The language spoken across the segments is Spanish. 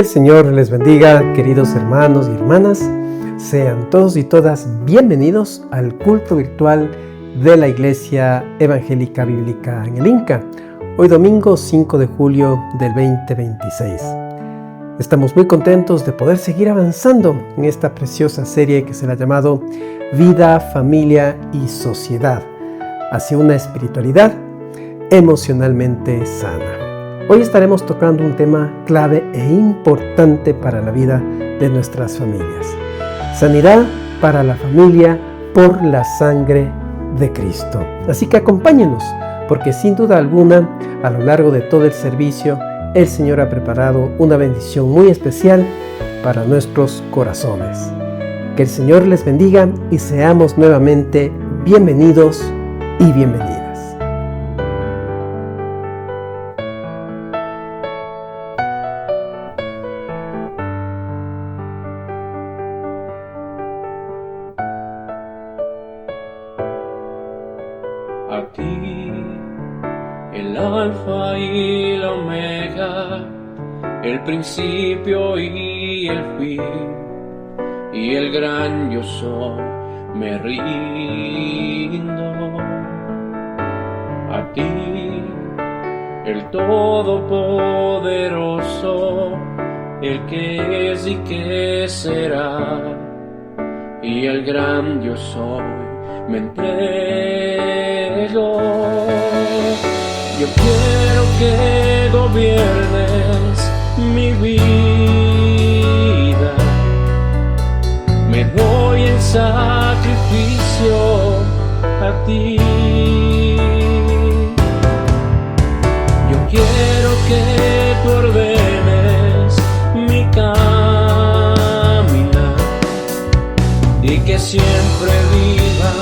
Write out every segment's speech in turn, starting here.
el Señor les bendiga, queridos hermanos y hermanas. Sean todos y todas bienvenidos al culto virtual de la Iglesia Evangélica Bíblica en el Inca. Hoy domingo 5 de julio del 2026. Estamos muy contentos de poder seguir avanzando en esta preciosa serie que se la ha llamado Vida, Familia y Sociedad, hacia una espiritualidad emocionalmente sana. Hoy estaremos tocando un tema clave e importante para la vida de nuestras familias. Sanidad para la familia por la sangre de Cristo. Así que acompáñenos, porque sin duda alguna, a lo largo de todo el servicio, el Señor ha preparado una bendición muy especial para nuestros corazones. Que el Señor les bendiga y seamos nuevamente bienvenidos y bienvenidas. A ti, el alfa y la omega, el principio y el fin, y el gran yo soy, me rindo. A ti, el todopoderoso, el que es y que será, y el gran yo soy, me entrego. Yo quiero que gobiernes mi vida. Me doy en sacrificio a ti. Yo quiero que tú ordenes mi caminar y que siempre viva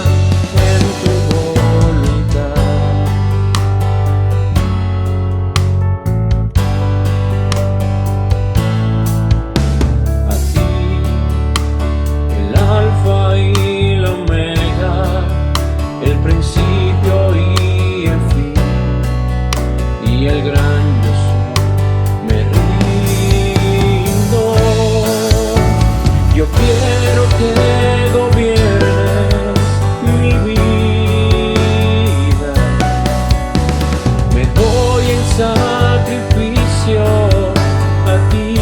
en tu voluntad. A ti, el alfa y la omega, el principio y el fin, y el gran yo soy, me rindo. Yo quiero que gobiernes mi vida. Me doy en sacrificio a ti.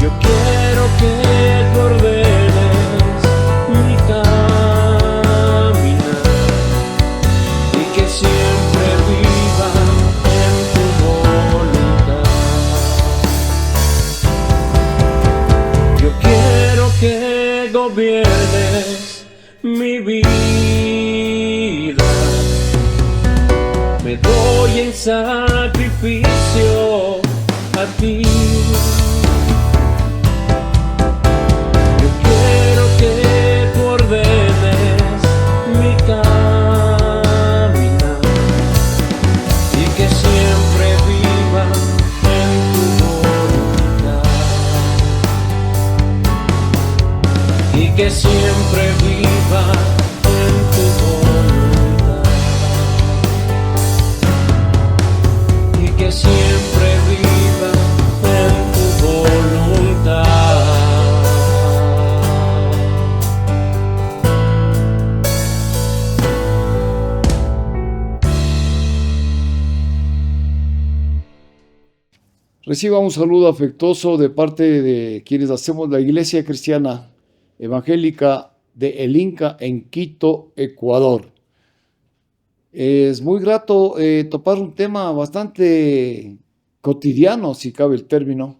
Yo quiero que tú ordenes mi caminar y que siempre viva en tu voluntad. Yo quiero que gobiernes mi vida. Me doy en sacrificio a ti. Yo quiero que tú ordenes mi caminar y que siempre viva en tu voluntad. Y que siempre viva en tu voluntad. Y que siempre viva en tu voluntad. Reciba un saludo afectuoso de parte de quienes hacemos la Iglesia Cristiana Evangélica de El Inca en Quito, Ecuador. Es muy grato topar un tema bastante cotidiano, si cabe el término,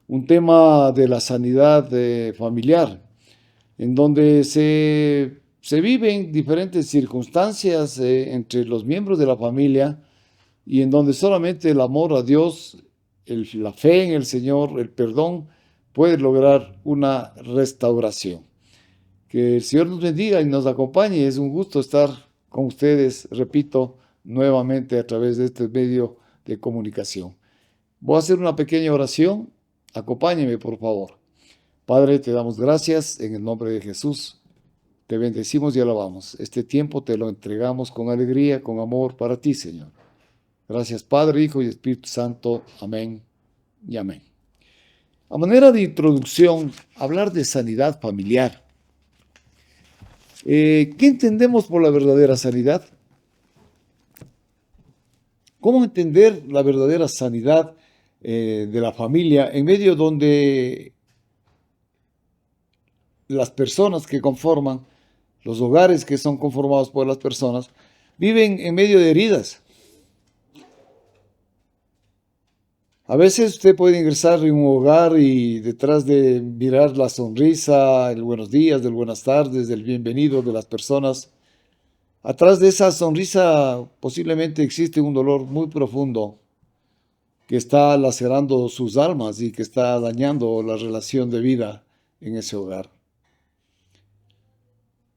un tema de la sanidad familiar, en donde se viven diferentes circunstancias entre los miembros de la familia y en donde solamente el amor a Dios, la fe en el Señor, el perdón, puede lograr una restauración. Que el Señor nos bendiga y nos acompañe. Es un gusto estar con ustedes, repito, nuevamente a través de este medio de comunicación. Voy a hacer una pequeña oración. Acompáñeme, por favor. Padre, te damos gracias en el nombre de Jesús. Te bendecimos y alabamos. Este tiempo te lo entregamos con alegría, con amor para ti, Señor. Gracias Padre, Hijo y Espíritu Santo. Amén y amén. A manera de introducción, hablar de sanidad familiar. ¿Qué entendemos por la verdadera sanidad? ¿Cómo entender la verdadera sanidad de la familia en medio donde las personas que conforman, los hogares que son conformados por las personas, viven en medio de heridas? A veces usted puede ingresar en un hogar y detrás de mirar la sonrisa, el buenos días, el buenas tardes, el bienvenido de las personas, atrás de esa sonrisa posiblemente existe un dolor muy profundo que está lacerando sus almas y que está dañando la relación de vida en ese hogar.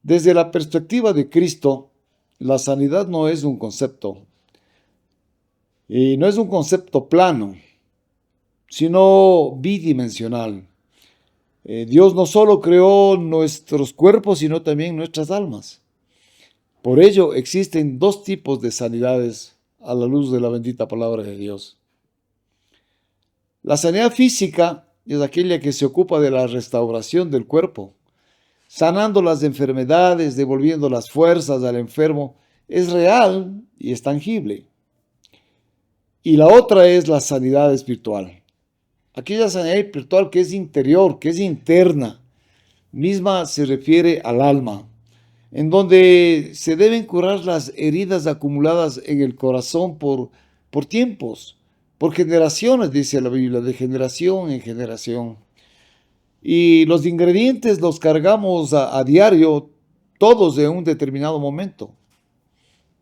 Desde la perspectiva de Cristo, la sanidad no es un concepto, y no es un concepto plano, sino bidimensional. Dios no solo creó nuestros cuerpos, sino también nuestras almas. Por ello existen dos tipos de sanidades a la luz de la bendita palabra de Dios. La sanidad física es aquella que se ocupa de la restauración del cuerpo, sanando las enfermedades, devolviendo las fuerzas al enfermo. Es real y es tangible. Y la otra es la sanidad espiritual. Aquella sanidad espiritual que es interior, que es interna, misma se refiere al alma, en donde se deben curar las heridas acumuladas en el corazón por tiempos, por generaciones, dice la Biblia, de generación en generación. Y los ingredientes los cargamos a diario, todos en un determinado momento.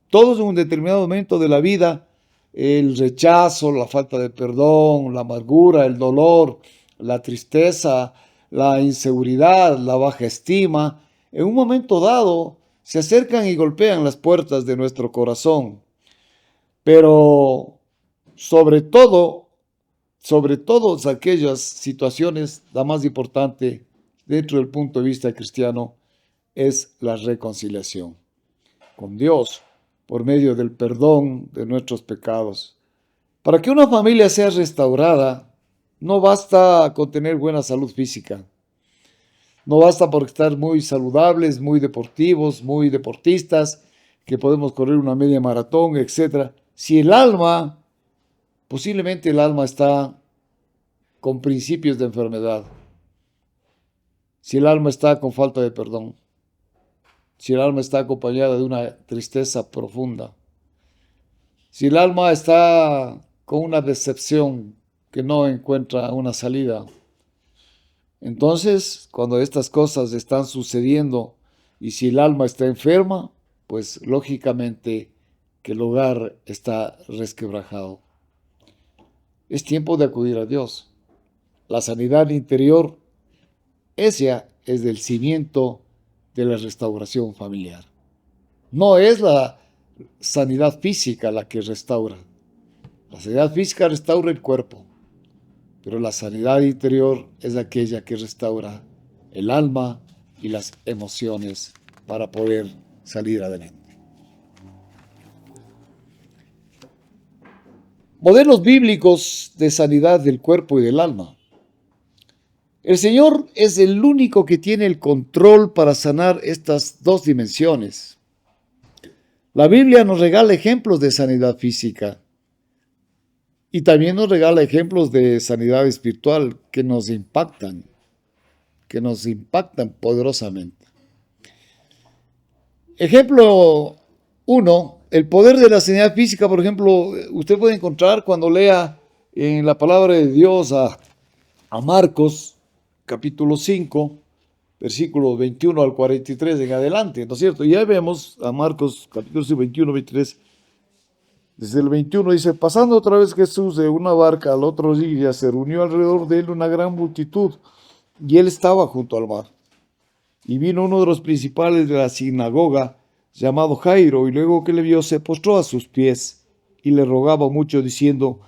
Todos en un determinado momento de la vida. El rechazo, la falta de perdón, la amargura, el dolor, la tristeza, la inseguridad, la baja estima, en un momento dado se acercan y golpean las puertas de nuestro corazón. Pero sobre todo aquellas situaciones, la más importante dentro del punto de vista cristiano es la reconciliación con Dios, por medio del perdón de nuestros pecados. Para que una familia sea restaurada, no basta con tener buena salud física. No basta por estar muy saludables, muy deportivos, muy deportistas, que podemos correr una media maratón, etc. Si el alma, posiblemente el alma está con principios de enfermedad. Si el alma está con falta de perdón. Si el alma está acompañada de una tristeza profunda, si el alma está con una decepción que no encuentra una salida, entonces cuando estas cosas están sucediendo y si el alma está enferma, pues lógicamente que el hogar está resquebrajado. Es tiempo de acudir a Dios. La sanidad interior, esa es del cimiento de la restauración familiar. No es la sanidad física la que restaura. La sanidad física restaura el cuerpo, pero la sanidad interior es aquella que restaura el alma y las emociones para poder salir adelante. Modelos bíblicos de sanidad del cuerpo y del alma. El Señor es el único que tiene el control para sanar estas dos dimensiones. La Biblia nos regala ejemplos de sanidad física y también nos regala ejemplos de sanidad espiritual que nos impactan poderosamente. Ejemplo 1, el poder de la sanidad física, por ejemplo, usted puede encontrar cuando lea en la palabra de Dios a Marcos, capítulo 5, versículos 21 al 43 en adelante, ¿no es cierto? Y ahí vemos a Marcos, capítulo 5, 21, 23. Desde el 21 dice, pasando otra vez Jesús de una barca al otro orilla, se reunió alrededor de él una gran multitud, y él estaba junto al mar. Y vino uno de los principales de la sinagoga, llamado Jairo, y luego que le vio, se postró a sus pies, y le rogaba mucho, diciendo,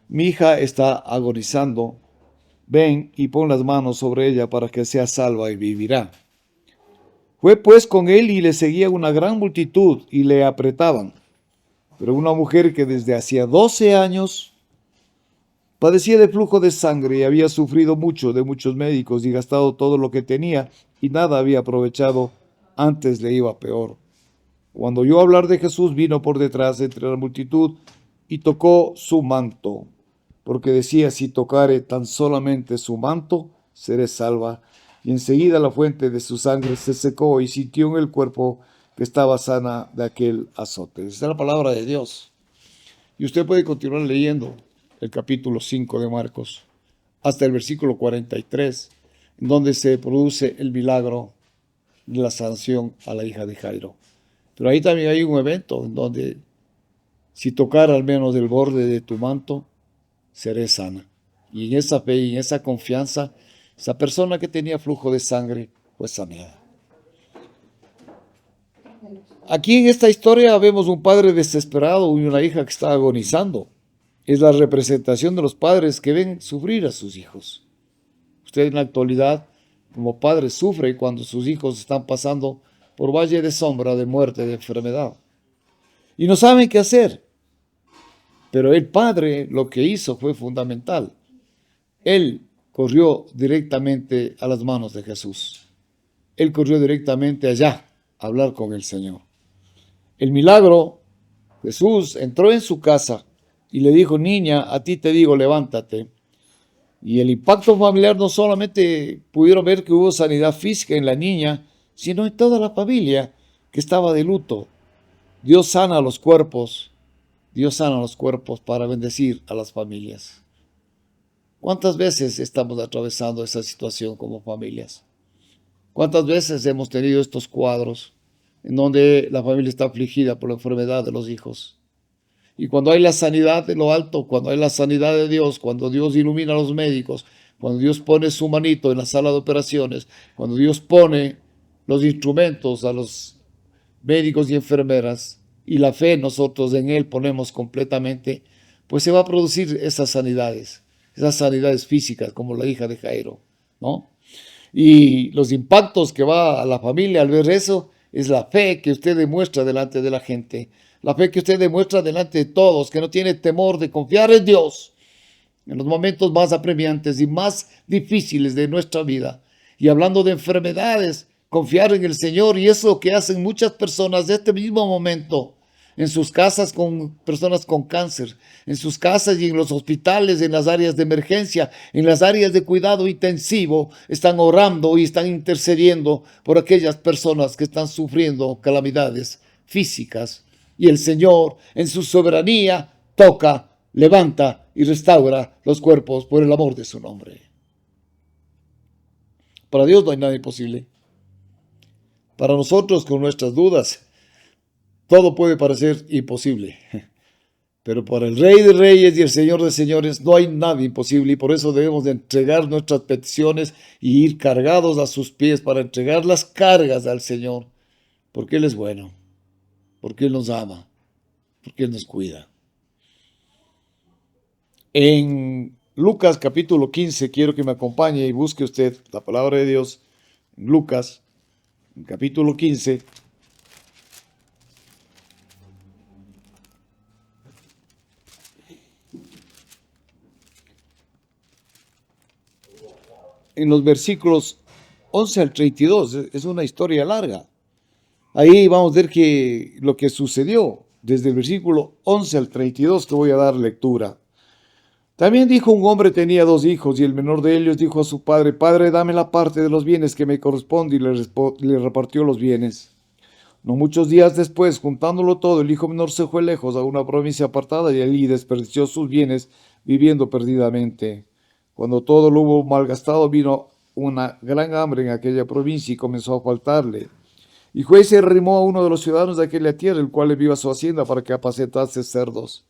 mi hija está agonizando. Ven y pon las manos sobre ella para que sea salva y vivirá. Fue pues con él y le seguía una gran multitud y le apretaban. Pero una mujer que desde hacía 12 años padecía de flujo de sangre y había sufrido mucho de muchos médicos y gastado todo lo que tenía y nada había aprovechado, antes le iba peor. Cuando oyó hablar de Jesús, vino por detrás entre la multitud y tocó su manto, porque decía: si tocare tan solamente su manto, seré salva. Y enseguida la fuente de su sangre se secó y sintió en el cuerpo que estaba sana de aquel azote. Esta es la palabra de Dios. Y usted puede continuar leyendo el capítulo 5 de Marcos hasta el versículo 43, en donde se produce el milagro de la sanación a la hija de Jairo. Pero ahí también hay un evento en donde, si tocara al menos el borde de tu manto, seré sana. Y en esa fe y en esa confianza, esa persona que tenía flujo de sangre fue sanada. Aquí en esta historia vemos un padre desesperado y una hija que está agonizando. Es la representación de los padres que ven sufrir a sus hijos. Usted en la actualidad, como padre, sufre cuando sus hijos están pasando por valle de sombra, de muerte, de enfermedad. Y no saben qué hacer. Pero el padre lo que hizo fue fundamental. Él corrió directamente a las manos de Jesús. Él corrió directamente allá a hablar con el Señor. El milagro, Jesús entró en su casa y le dijo: niña, a ti te digo, levántate. Y el impacto familiar, no solamente pudieron ver que hubo sanidad física en la niña, sino en toda la familia que estaba de luto. Dios sana los cuerpos. Dios sana los cuerpos para bendecir a las familias. ¿Cuántas veces estamos atravesando esa situación como familias? ¿Cuántas veces hemos tenido estos cuadros en donde la familia está afligida por la enfermedad de los hijos? Y cuando hay la sanidad de lo alto, cuando hay la sanidad de Dios, cuando Dios ilumina a los médicos, cuando Dios pone su manito en la sala de operaciones, cuando Dios pone los instrumentos a los médicos y enfermeras, y la fe nosotros en Él ponemos completamente, pues se va a producir esas sanidades físicas, como la hija de Jairo, ¿no? Y los impactos que va a la familia al ver eso, es la fe que usted demuestra delante de la gente, la fe que usted demuestra delante de todos, que no tiene temor de confiar en Dios en los momentos más apremiantes y más difíciles de nuestra vida. Y hablando de enfermedades, confiar en el Señor, y eso que hacen muchas personas de este mismo momento, en sus casas con personas con cáncer, en sus casas y en los hospitales, en las áreas de emergencia, en las áreas de cuidado intensivo, están orando y están intercediendo por aquellas personas que están sufriendo calamidades físicas. Y el Señor, en su soberanía, toca, levanta y restaura los cuerpos por el amor de su nombre. Para Dios no hay nada imposible. Para nosotros, con nuestras dudas, todo puede parecer imposible. Pero para el Rey de Reyes y el Señor de Señores no hay nada imposible, y por eso debemos de entregar nuestras peticiones y ir cargados a sus pies para entregar las cargas al Señor, porque Él es bueno, porque Él nos ama, porque Él nos cuida. En Lucas capítulo 15, quiero que me acompañe y busque usted la palabra de Dios. En Lucas, en capítulo 15, en los versículos 11 al 32, es una historia larga. Ahí vamos a ver lo que sucedió desde el versículo 11 al 32, que voy a dar lectura. También dijo: un hombre tenía 2 hijos, y el menor de ellos dijo a su padre: Padre, dame la parte de los bienes que me corresponde, y le repartió los bienes. No muchos días después, juntándolo todo, el hijo menor se fue lejos a una provincia apartada, y allí desperdició sus bienes viviendo perdidamente. Cuando todo lo hubo malgastado, vino una gran hambre en aquella provincia y comenzó a faltarle. Y fue y se arrimó a uno de los ciudadanos de aquella tierra, el cual le vio a su hacienda para que apacentase cerdos.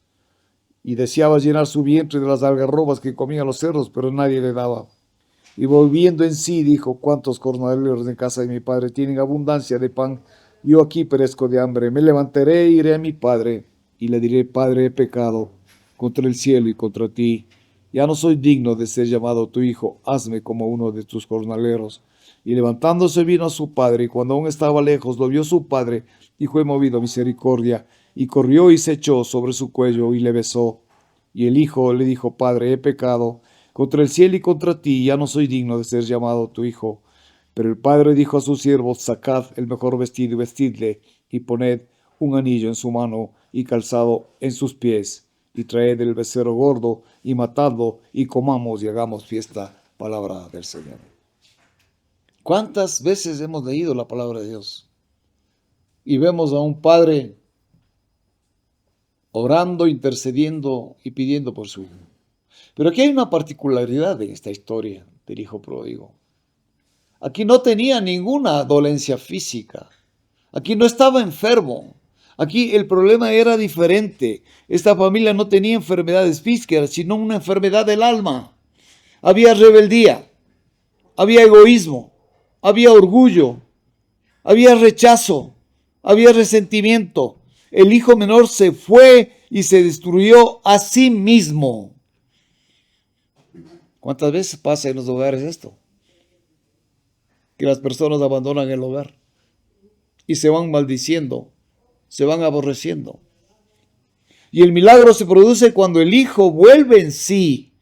Y deseaba llenar su vientre de las algarrobas que comían los cerdos, pero nadie le daba. Y volviendo en sí, dijo: ¿cuántos jornaleros en casa de mi padre tienen abundancia de pan? Yo aquí perezco de hambre. Me levantaré e iré a mi padre, y le diré: Padre, he pecado contra el cielo y contra ti. Ya no soy digno de ser llamado tu hijo. Hazme como uno de tus jornaleros. Y levantándose vino a su padre, y cuando aún estaba lejos, lo vio su padre, y fue movido a misericordia, y corrió y se echó sobre su cuello, y le besó. Y el hijo le dijo: Padre, he pecado contra el cielo y contra ti, y ya no soy digno de ser llamado tu hijo. Pero el padre dijo a sus siervos: Sacad el mejor vestido y vestidle, y poned un anillo en su mano, y calzado en sus pies, y traed el becerro gordo, y matadlo, y comamos y hagamos fiesta. Palabra del Señor. ¿Cuántas veces hemos leído la palabra de Dios? Y vemos a un padre orando, intercediendo y pidiendo por su hijo. Pero aquí hay una particularidad en esta historia del hijo pródigo. Aquí no tenía ninguna dolencia física. Aquí no estaba enfermo. Aquí el problema era diferente. Esta familia no tenía enfermedades físicas, sino una enfermedad del alma. Había rebeldía, había egoísmo, había orgullo, había rechazo, había resentimiento. El hijo menor se fue y se destruyó a sí mismo. ¿Cuántas veces pasa en los hogares esto? Que las personas abandonan el hogar y se van maldiciendo, se van aborreciendo. Y el milagro se produce cuando el hijo vuelve en sí.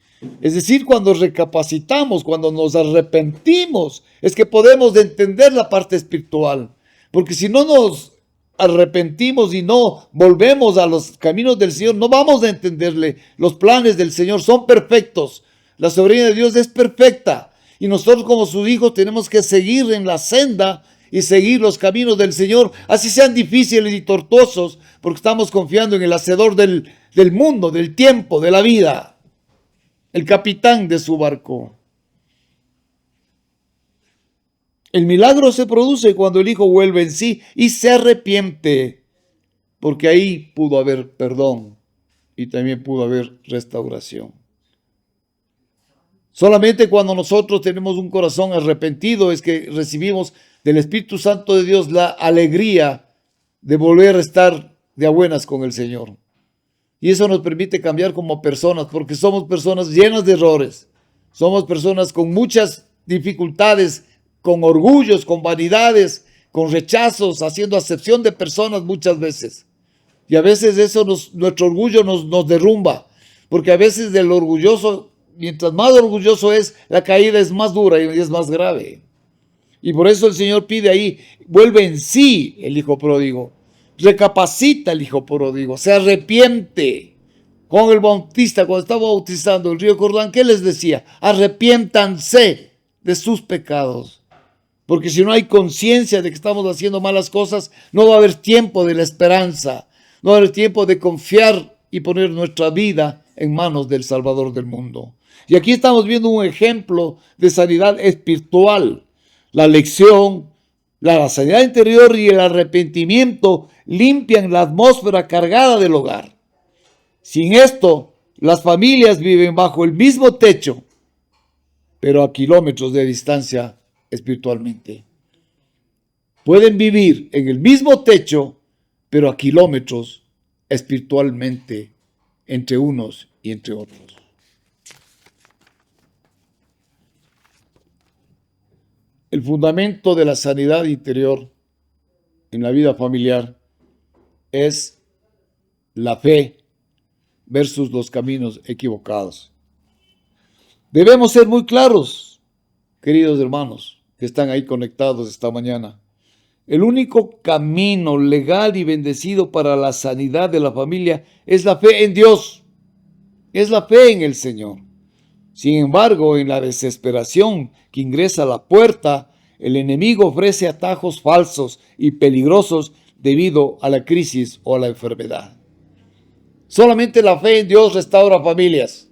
Es decir, cuando recapacitamos, cuando nos arrepentimos, es que podemos entender la parte espiritual. Porque si no nos arrepentimos y no volvemos a los caminos del Señor, no vamos a entenderle. Los planes del Señor son perfectos. La soberanía de Dios es perfecta. Y nosotros como sus hijos tenemos que seguir en la senda y seguir los caminos del Señor, así sean difíciles y tortuosos, porque estamos confiando en el hacedor del mundo, del tiempo, de la vida. El capitán de su barco. El milagro se produce cuando el hijo vuelve en sí y se arrepiente, porque ahí pudo haber perdón y también pudo haber restauración. Solamente cuando nosotros tenemos un corazón arrepentido es que recibimos del Espíritu Santo de Dios la alegría de volver a estar de a buenas con el Señor. Y eso nos permite cambiar como personas, porque somos personas llenas de errores. Somos personas con muchas dificultades, con orgullos, con vanidades, con rechazos, haciendo acepción de personas muchas veces. Y a veces eso nuestro orgullo nos derrumba, porque a veces del orgulloso, mientras más orgulloso es, la caída es más dura y es más grave. Y por eso el Señor pide ahí: vuelve en sí el hijo pródigo. Recapacita el hijo pródigo, se arrepiente. Juan el Bautista, cuando estaba bautizando el río Jordán, ¿qué les decía? Arrepiéntanse de sus pecados. Porque si no hay conciencia de que estamos haciendo malas cosas, no va a haber tiempo de la esperanza, no va a haber tiempo de confiar y poner nuestra vida en manos del Salvador del mundo. Y aquí estamos viendo un ejemplo de sanidad espiritual. La lección, la sanidad interior y el arrepentimiento limpian la atmósfera cargada del hogar. Sin esto, las familias viven bajo el mismo techo, pero a kilómetros de distancia espiritualmente. Pueden vivir en el mismo techo, pero a kilómetros espiritualmente entre unos y entre otros. El fundamento de la sanidad interior en la vida familiar es la fe versus los caminos equivocados. Debemos ser muy claros, queridos hermanos, que están ahí conectados esta mañana. El único camino legal y bendecido para la sanidad de la familia es la fe en Dios, es la fe en el Señor. Sin embargo, en la desesperación que ingresa a la puerta, el enemigo ofrece atajos falsos y peligrosos debido a la crisis o a la enfermedad. Solamente la fe en Dios restaura familias.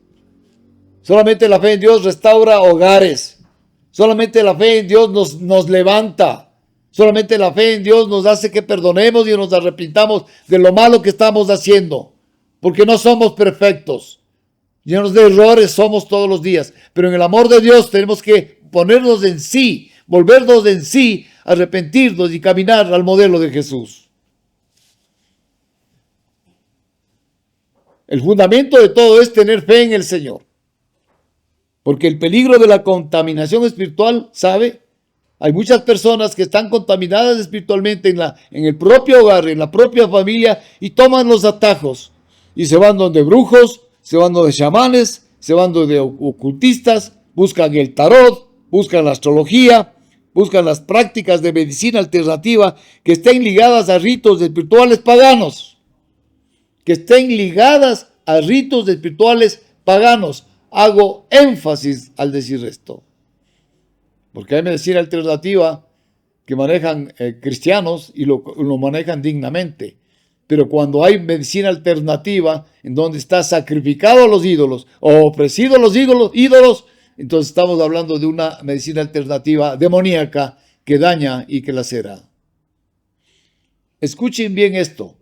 Solamente la fe en Dios restaura hogares. Solamente la fe en Dios nos levanta. Solamente la fe en Dios nos hace que perdonemos y nos arrepintamos de lo malo que estamos haciendo. Porque no somos perfectos. Llenos de errores somos todos los días. Pero en el amor de Dios tenemos que ponernos en sí, volvernos en sí, arrepentirnos y caminar al modelo de Jesús. El fundamento de todo es tener fe en el Señor. Porque el peligro de la contaminación espiritual, ¿sabe? Hay muchas personas que están contaminadas espiritualmente en el propio hogar, en la propia familia, y toman los atajos y se van donde brujos, se van donde chamanes, se van donde ocultistas, buscan el tarot, buscan la astrología, buscan las prácticas de medicina alternativa que estén ligadas a ritos espirituales paganos. Que estén ligadas a ritos espirituales paganos. Hago énfasis al decir esto. Porque hay medicina alternativa que manejan cristianos y lo manejan dignamente. Pero cuando hay medicina alternativa en donde está sacrificado a los ídolos o ofrecido a los ídolos, entonces estamos hablando de una medicina alternativa demoníaca que daña y que lacera. Escuchen bien esto.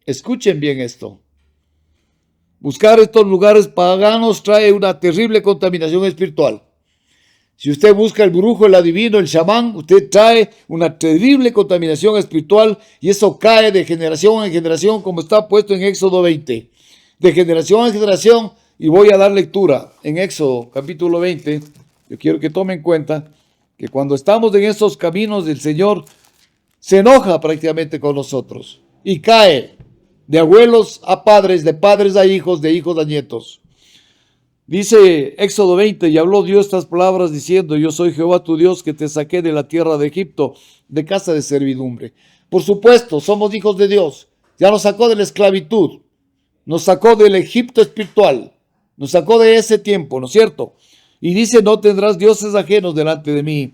Escuchen bien esto. Buscar estos lugares paganos trae una terrible contaminación espiritual. Si usted busca el brujo, el adivino, el chamán, usted trae una terrible contaminación espiritual y eso cae de generación en generación como está puesto en Éxodo 20. De generación en generación, y voy a dar lectura en Éxodo capítulo 20. Yo quiero que tomen en cuenta que cuando estamos en estos caminos del Señor, se enoja prácticamente con nosotros y cae de abuelos a padres, de padres a hijos, de hijos a nietos. Dice Éxodo 20, y habló Dios estas palabras diciendo, yo soy Jehová tu Dios que te saqué de la tierra de Egipto, de casa de servidumbre. Por supuesto, somos hijos de Dios. Ya nos sacó de la esclavitud, nos sacó del Egipto espiritual, nos sacó de ese tiempo, ¿no es cierto? Y dice, no tendrás dioses ajenos delante de mí.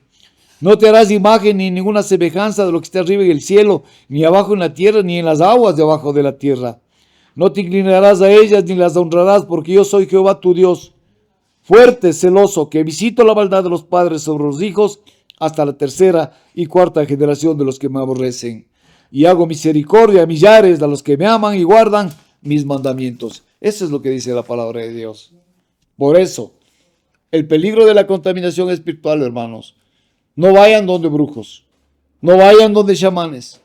No te harás imagen ni ninguna semejanza de lo que está arriba en el cielo, ni abajo en la tierra, ni en las aguas debajo de la tierra. No te inclinarás a ellas ni las honrarás, porque yo soy Jehová tu Dios, fuerte, celoso, que visito la maldad de los padres sobre los hijos hasta la tercera y cuarta generación de los que me aborrecen. Y hago misericordia a millares de los que me aman y guardan mis mandamientos. Eso es lo que dice la palabra de Dios. Por eso, el peligro de la contaminación espiritual, hermanos, no vayan donde brujos, no vayan donde chamanes,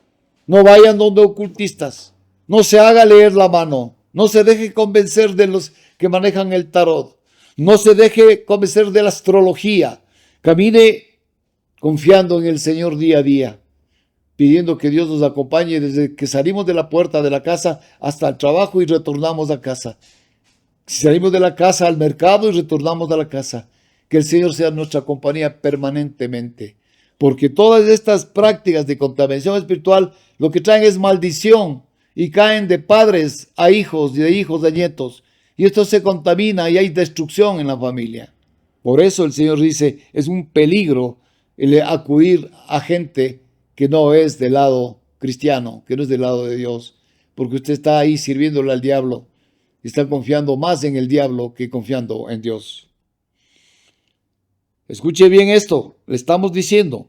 no vayan donde ocultistas. No se haga leer la mano, no se deje convencer de los que manejan el tarot, no se deje convencer de la astrología. Camine confiando en el Señor día a día, pidiendo que Dios nos acompañe desde que salimos de la puerta de la casa hasta el trabajo y retornamos a casa. Salimos de la casa al mercado y retornamos a la casa. Que el Señor sea nuestra compañía permanentemente. Porque todas estas prácticas de contaminación espiritual lo que traen es maldición. Y caen de padres a hijos y de hijos a nietos. Y esto se contamina y hay destrucción en la familia. Por eso el Señor dice, es un peligro el acudir a gente que no es del lado cristiano, que no es del lado de Dios. Porque usted está ahí sirviéndole al diablo. Y está confiando más en el diablo que confiando en Dios. Escuche bien esto, le estamos diciendo.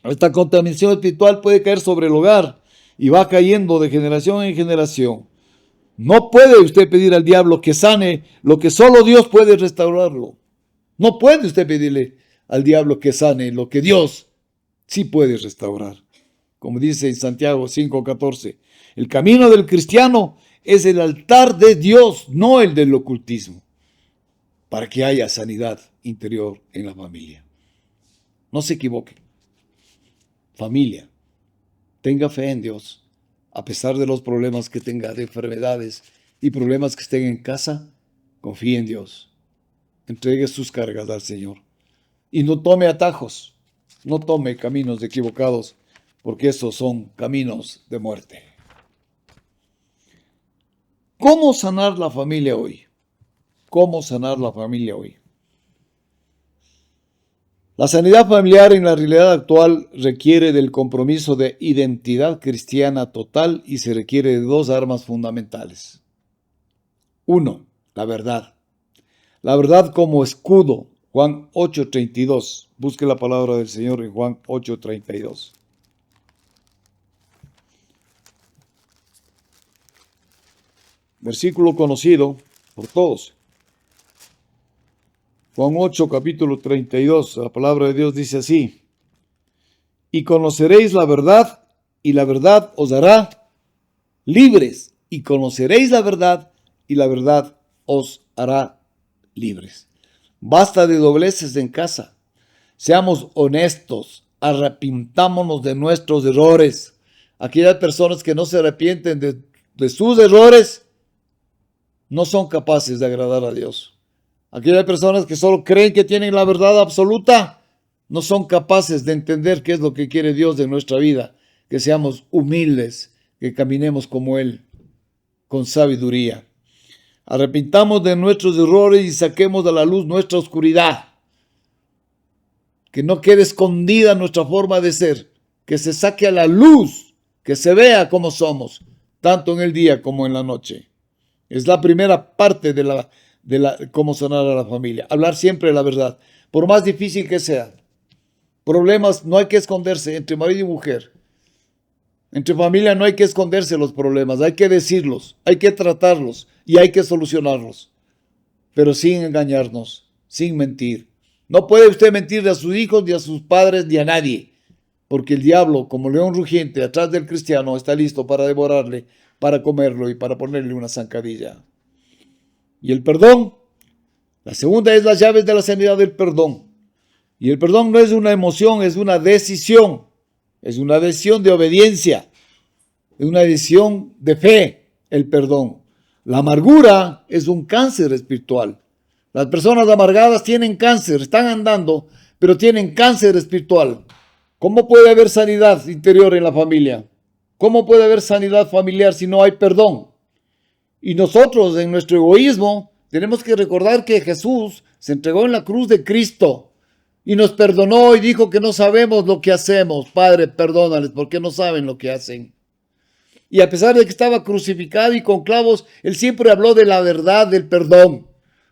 Esta contaminación espiritual puede caer sobre el hogar. Y va cayendo de generación en generación. No puede usted pedir al diablo que sane lo que solo Dios puede restaurarlo. No puede usted pedirle al diablo que sane lo que Dios sí puede restaurar. Como dice en Santiago 5:14, el camino del cristiano es el altar de Dios, no el del ocultismo, para que haya sanidad interior en la familia. No se equivoque. Familia. Tenga fe en Dios, a pesar de los problemas que tenga, de enfermedades y problemas que estén en casa, confíe en Dios. Entregue sus cargas al Señor. Y no tome atajos, no tome caminos equivocados, porque esos son caminos de muerte. ¿Cómo sanar la familia hoy? ¿Cómo sanar la familia hoy? La sanidad familiar en la realidad actual requiere del compromiso de identidad cristiana total y se requiere de dos armas fundamentales. 1. La verdad. La verdad como escudo. Juan 8:32. Busque la palabra del Señor en Juan 8:32. Versículo conocido por todos. Juan 8, capítulo 32, la palabra de Dios dice así: y conoceréis la verdad, y la verdad os hará libres. Y conoceréis la verdad, y la verdad os hará libres. Basta de dobleces en casa. Seamos honestos, arrepintámonos de nuestros errores. Aquellas personas que no se arrepienten de sus errores no son capaces de agradar a Dios. Aquellas personas que solo creen que tienen la verdad absoluta no son capaces de entender qué es lo que quiere Dios de nuestra vida. Que seamos humildes, que caminemos como Él, con sabiduría. Arrepintamos de nuestros errores y saquemos a la luz nuestra oscuridad. Que no quede escondida nuestra forma de ser, que se saque a la luz, que se vea cómo somos, tanto en el día como en la noche. Es la primera parte de cómo sanar a la familia. Hablar siempre la verdad, por más difícil que sea. Problemas no hay que esconderse entre marido y mujer. Entre familia no hay que esconderse los problemas, hay que decirlos, hay que tratarlos y hay que solucionarlos. Pero sin engañarnos, sin mentir. No puede usted mentirle a sus hijos, ni a sus padres, ni a nadie. Porque el diablo, como león rugiente, atrás del cristiano, está listo para devorarle, para comerlo y para ponerle una zancadilla. Y el perdón, la segunda es las llaves de la sanidad del perdón. Y el perdón no es una emoción, es una decisión. Es una decisión de obediencia. Es una decisión de fe, el perdón. La amargura es un cáncer espiritual. Las personas amargadas tienen cáncer, están andando, pero tienen cáncer espiritual. ¿Cómo puede haber sanidad interior en la familia? ¿Cómo puede haber sanidad familiar si no hay perdón? Y nosotros, en nuestro egoísmo, tenemos que recordar que Jesús se entregó en la cruz de Cristo y nos perdonó y dijo que no sabemos lo que hacemos. Padre, perdónales porque no saben lo que hacen. Y a pesar de que estaba crucificado y con clavos, Él siempre habló de la verdad del perdón.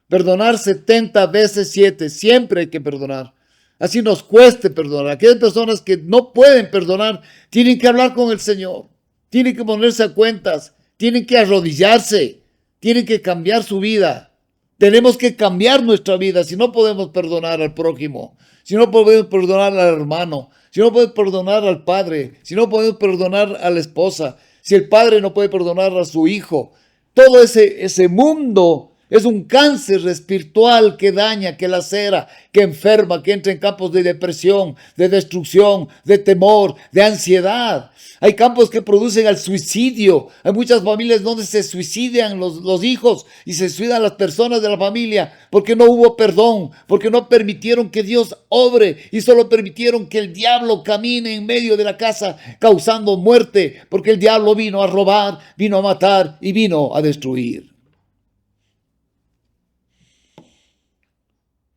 Perdonar 70 veces 7, siempre hay que perdonar. Así nos cueste perdonar. Aquellas personas que no pueden perdonar, tienen que hablar con el Señor. Tienen que ponerse a cuentas. Tienen que arrodillarse. Tienen que cambiar su vida. Tenemos que cambiar nuestra vida. Si no podemos perdonar al prójimo, si no podemos perdonar al hermano, si no podemos perdonar al padre, si no podemos perdonar a la esposa, si el padre no puede perdonar a su hijo, todo ese mundo es un cáncer espiritual que daña, que lacera, que enferma, que entra en campos de depresión, de destrucción, de temor, de ansiedad. Hay campos que producen al suicidio. Hay muchas familias donde se suicidan los hijos y se suicidan las personas de la familia porque no hubo perdón, porque no permitieron que Dios obre y solo permitieron que el diablo camine en medio de la casa causando muerte, porque el diablo vino a robar, vino a matar y vino a destruir.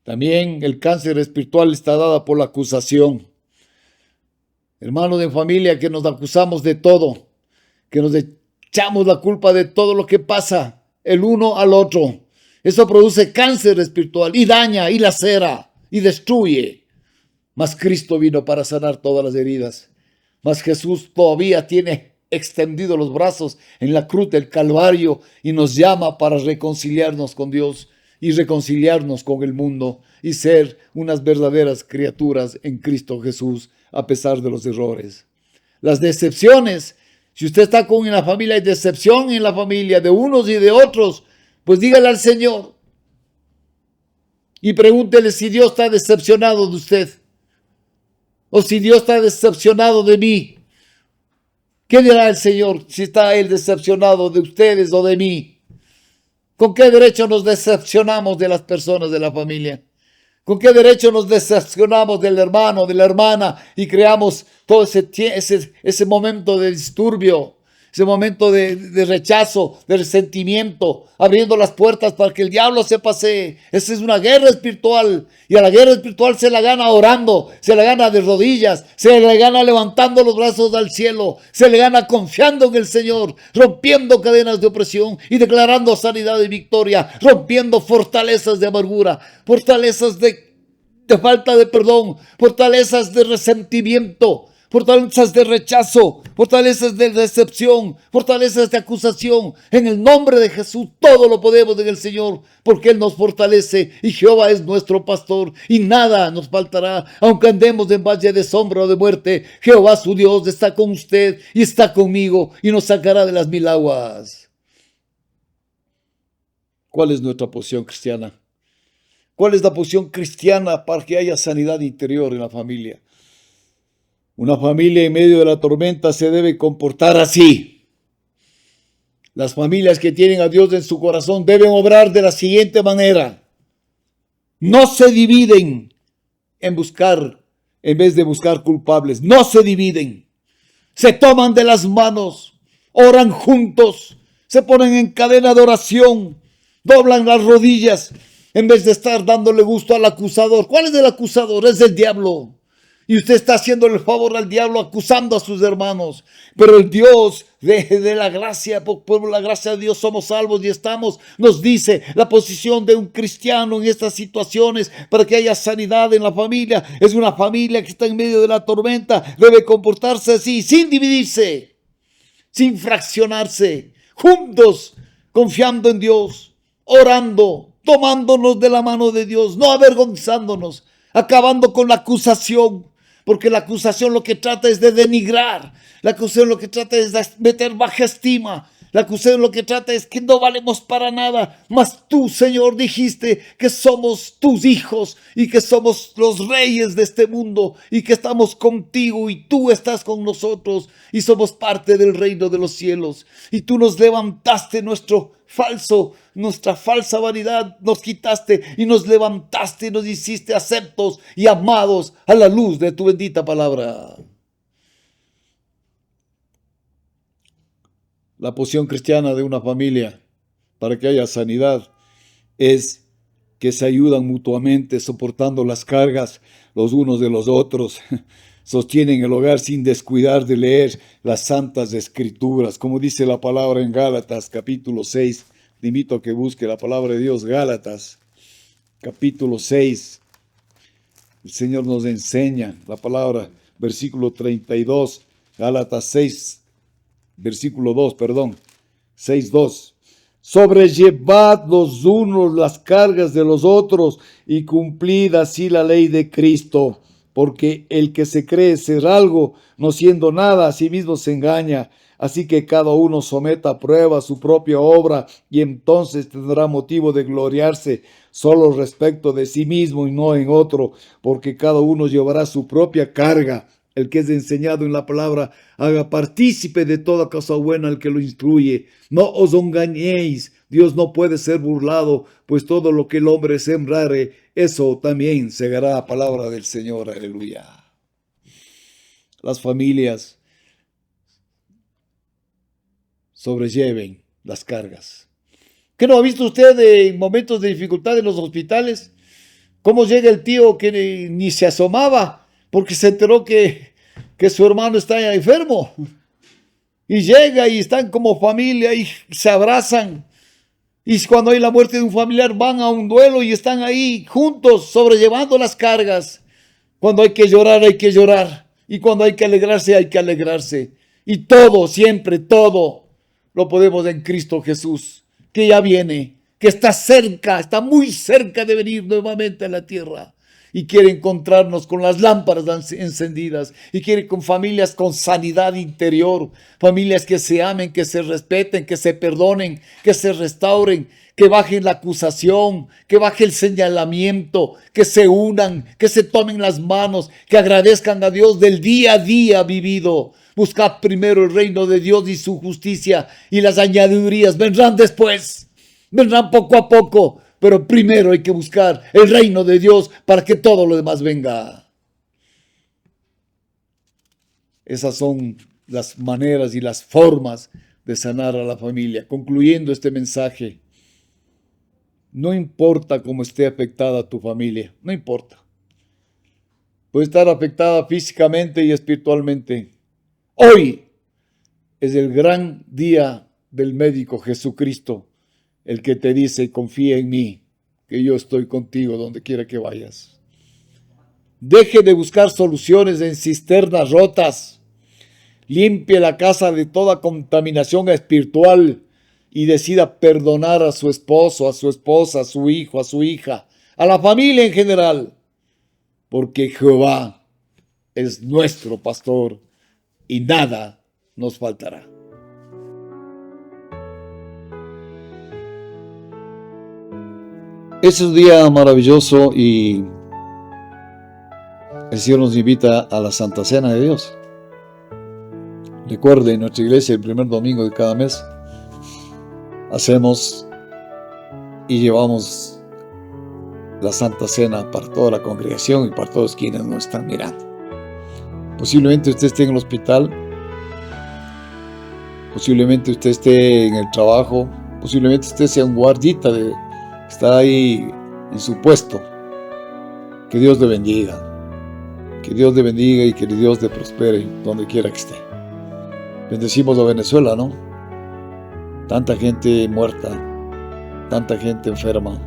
También el cáncer espiritual está dado por la acusación. Hermanos de familia, que nos acusamos de todo, que nos echamos la culpa de todo lo que pasa el uno al otro. Eso produce cáncer espiritual y daña y lacera y destruye. Mas Cristo vino para sanar todas las heridas. Mas Jesús todavía tiene extendido los brazos en la cruz del Calvario y nos llama para reconciliarnos con Dios y reconciliarnos con el mundo y ser unas verdaderas criaturas en Cristo Jesús a pesar de los errores. Las decepciones, si usted está con una familia, hay decepción en la familia de unos y de otros, pues dígale al Señor y pregúntele si Dios está decepcionado de usted o si Dios está decepcionado de mí. ¿Qué dirá el Señor si está Él decepcionado de ustedes o de mí? ¿Con qué derecho nos decepcionamos de las personas de la familia? ¿Con qué derecho nos decepcionamos del hermano, de la hermana y creamos todo ese momento de disturbio, ese momento de rechazo, de resentimiento, abriendo las puertas para que el diablo se pasee? Esa es una guerra espiritual y a la guerra espiritual se la gana orando, se la gana de rodillas, se la gana levantando los brazos al cielo, se le gana confiando en el Señor, rompiendo cadenas de opresión y declarando sanidad y victoria, rompiendo fortalezas de amargura, fortalezas de falta de perdón, fortalezas de resentimiento, fortalezas de rechazo, fortalezas de decepción, fortalezas de acusación. En el nombre de Jesús todo lo podemos en el Señor, porque Él nos fortalece y Jehová es nuestro pastor y nada nos faltará. Aunque andemos en valle de sombra o de muerte, Jehová su Dios está con usted y está conmigo y nos sacará de las mil aguas. ¿Cuál es nuestra posición cristiana? ¿Cuál es la posición cristiana para que haya sanidad interior en la familia? Una familia en medio de la tormenta se debe comportar así. Las familias que tienen a Dios en su corazón deben obrar de la siguiente manera. No se dividen en vez de buscar culpables. No se dividen. Se toman de las manos, oran juntos, se ponen en cadena de oración, doblan las rodillas en vez de estar dándole gusto al acusador. ¿Cuál es el acusador? Es el diablo. Y usted está haciéndole el favor al diablo acusando a sus hermanos. Pero el Dios de la gracia, por la gracia de Dios somos salvos y nos dice la posición de un cristiano en estas situaciones para que haya sanidad en la familia. Es una familia que está en medio de la tormenta. Debe comportarse así, sin dividirse, sin fraccionarse, juntos, confiando en Dios, orando, tomándonos de la mano de Dios, no avergonzándonos, acabando con la acusación. Porque la acusación lo que trata es de denigrar. La acusación lo que trata es de meter baja estima. La acusación lo que trata es que no valemos para nada. Mas tú, Señor, dijiste que somos tus hijos y que somos los reyes de este mundo y que estamos contigo y tú estás con nosotros y somos parte del reino de los cielos. Y tú nos levantaste nuestra falsa vanidad, nos quitaste y nos levantaste y nos hiciste aceptos y amados a la luz de tu bendita palabra. La posición cristiana de una familia para que haya sanidad es que se ayudan mutuamente soportando las cargas los unos de los otros. Sostienen el hogar sin descuidar de leer las santas escrituras, como dice la palabra en Gálatas capítulo 6. Te invito a que busque la palabra de Dios, Gálatas capítulo 6. El Señor nos enseña la palabra, versículo 32, Gálatas 6, versículo 2, 6:2. Sobrellevad los unos las cargas de los otros y cumplid así la ley de Cristo, porque el que se cree ser algo, no siendo nada, a sí mismo se engaña. Así que cada uno someta a prueba su propia obra y entonces tendrá motivo de gloriarse solo respecto de sí mismo y no en otro, porque cada uno llevará su propia carga. El que es enseñado en la palabra, haga partícipe de toda cosa buena al que lo instruye. No os engañéis, Dios no puede ser burlado, pues todo lo que el hombre sembrare, eso también segará. Palabra del Señor, aleluya. Las familias sobrelleven las cargas. ¿Qué no ha visto usted en momentos de dificultad en los hospitales? ¿Cómo llega el tío que ni se asomaba porque se enteró que su hermano está enfermo? Y llega y están como familia y se abrazan. Y cuando hay la muerte de un familiar van a un duelo y están ahí juntos sobrellevando las cargas. Cuando hay que llorar, hay que llorar. Y cuando hay que alegrarse, hay que alegrarse. Y todo, siempre, todo lo podemos en Cristo Jesús, que ya viene, que está cerca, está muy cerca de venir nuevamente a la tierra. Y quiere encontrarnos con las lámparas encendidas. Y quiere con familias con sanidad interior. Familias que se amen, que se respeten, que se perdonen, que se restauren. Que bajen la acusación, que baje el señalamiento, que se unan, que se tomen las manos, que agradezcan a Dios del día a día vivido. Buscad primero el reino de Dios y su justicia, y las añadidurías vendrán después. Vendrán poco a poco, pero primero hay que buscar el reino de Dios para que todo lo demás venga. Esas son las maneras y las formas de sanar a la familia. Concluyendo este mensaje, no importa cómo esté afectada tu familia, no importa. Puede estar afectada físicamente y espiritualmente. Hoy es el gran día del médico Jesucristo, el que te dice: confía en mí, que yo estoy contigo donde quiera que vayas. Deje de buscar soluciones en cisternas rotas. Limpie la casa de toda contaminación espiritual y decida perdonar a su esposo, a su esposa, a su hijo, a su hija, a la familia en general, porque Jehová es nuestro pastor y nada nos faltará. Es un día maravilloso y el Señor nos invita a la Santa Cena de Dios. Recuerde, en nuestra iglesia el primer domingo de cada mes hacemos y llevamos la Santa Cena para toda la congregación y para todos quienes nos están mirando. Posiblemente usted esté en el hospital, posiblemente usted esté en el trabajo, posiblemente usted sea un guardita que está ahí en su puesto. Que Dios le bendiga, que Dios le bendiga y que Dios le prospere donde quiera que esté. Bendecimos a Venezuela, ¿no? Tanta gente muerta, tanta gente enferma,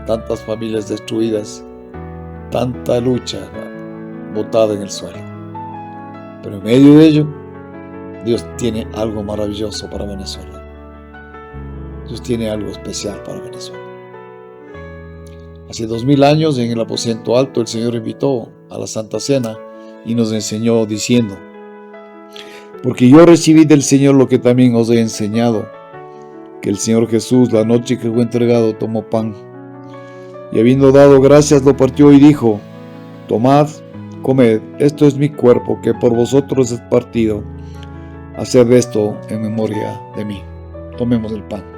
tantas familias destruidas, tanta lucha botada en el suelo. Pero en medio de ello, Dios tiene algo maravilloso para Venezuela. Dios tiene algo especial para Venezuela. Hace 2000 años, en el aposento alto, el Señor invitó a la Santa Cena y nos enseñó diciendo: porque yo recibí del Señor lo que también os he enseñado, que el Señor Jesús, la noche que fue entregado, tomó pan, y habiendo dado gracias, lo partió y dijo: tomad, comed, esto es mi cuerpo, que por vosotros es partido. Haced esto en memoria de mí. Tomemos el pan.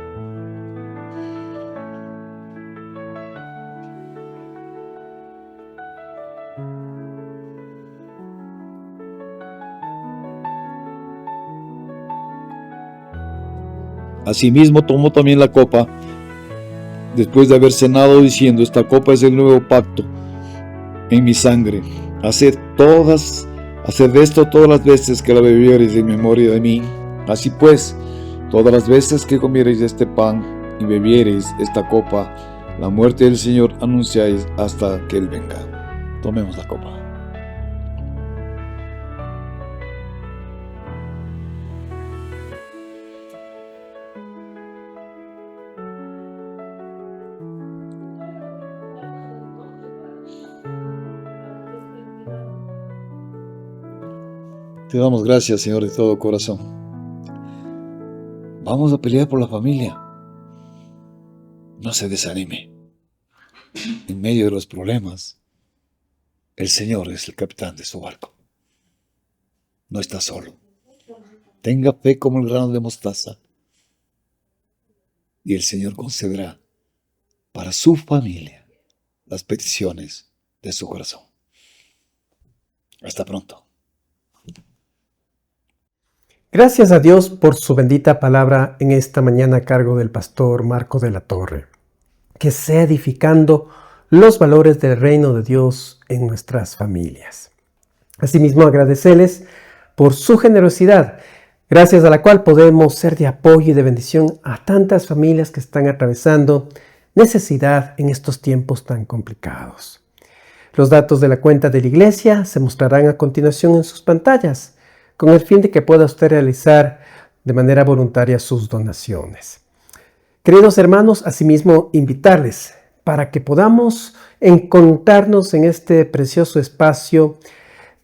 Asimismo tomó también la copa, después de haber cenado, diciendo: esta copa es el nuevo pacto en mi sangre. Haced esto todas las veces que la bebiereis en memoria de mí. Así pues, todas las veces que comiereis este pan y bebiereis esta copa, la muerte del Señor anunciáis hasta que Él venga. Tomemos la copa. Te damos gracias, Señor, de todo corazón. Vamos a pelear por la familia. No se desanime. En medio de los problemas, el Señor es el capitán de su barco. No está solo. Tenga fe como el grano de mostaza, y el Señor concederá para su familia las peticiones de su corazón. Hasta pronto. Gracias a Dios por su bendita palabra en esta mañana a cargo del pastor Marco de la Torre. Que sea edificando los valores del reino de Dios en nuestras familias. Asimismo, agradecerles por su generosidad, gracias a la cual podemos ser de apoyo y de bendición a tantas familias que están atravesando necesidad en estos tiempos tan complicados. Los datos de la cuenta de la iglesia se mostrarán a continuación en sus pantallas, con el fin de que pueda usted realizar de manera voluntaria sus donaciones. Queridos hermanos, asimismo invitarles para que podamos encontrarnos en este precioso espacio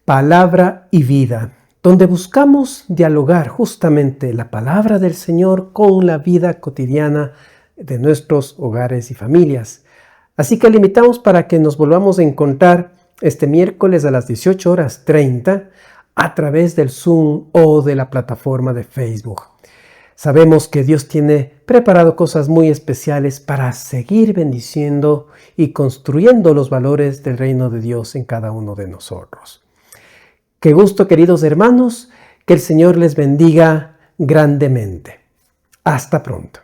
Palabra y Vida, donde buscamos dialogar justamente la palabra del Señor con la vida cotidiana de nuestros hogares y familias. Así que le invitamos para que nos volvamos a encontrar este miércoles a las 18:30 a través del Zoom o de la plataforma de Facebook. Sabemos que Dios tiene preparado cosas muy especiales para seguir bendiciendo y construyendo los valores del reino de Dios en cada uno de nosotros. Qué gusto, queridos hermanos, que el Señor les bendiga grandemente. Hasta pronto.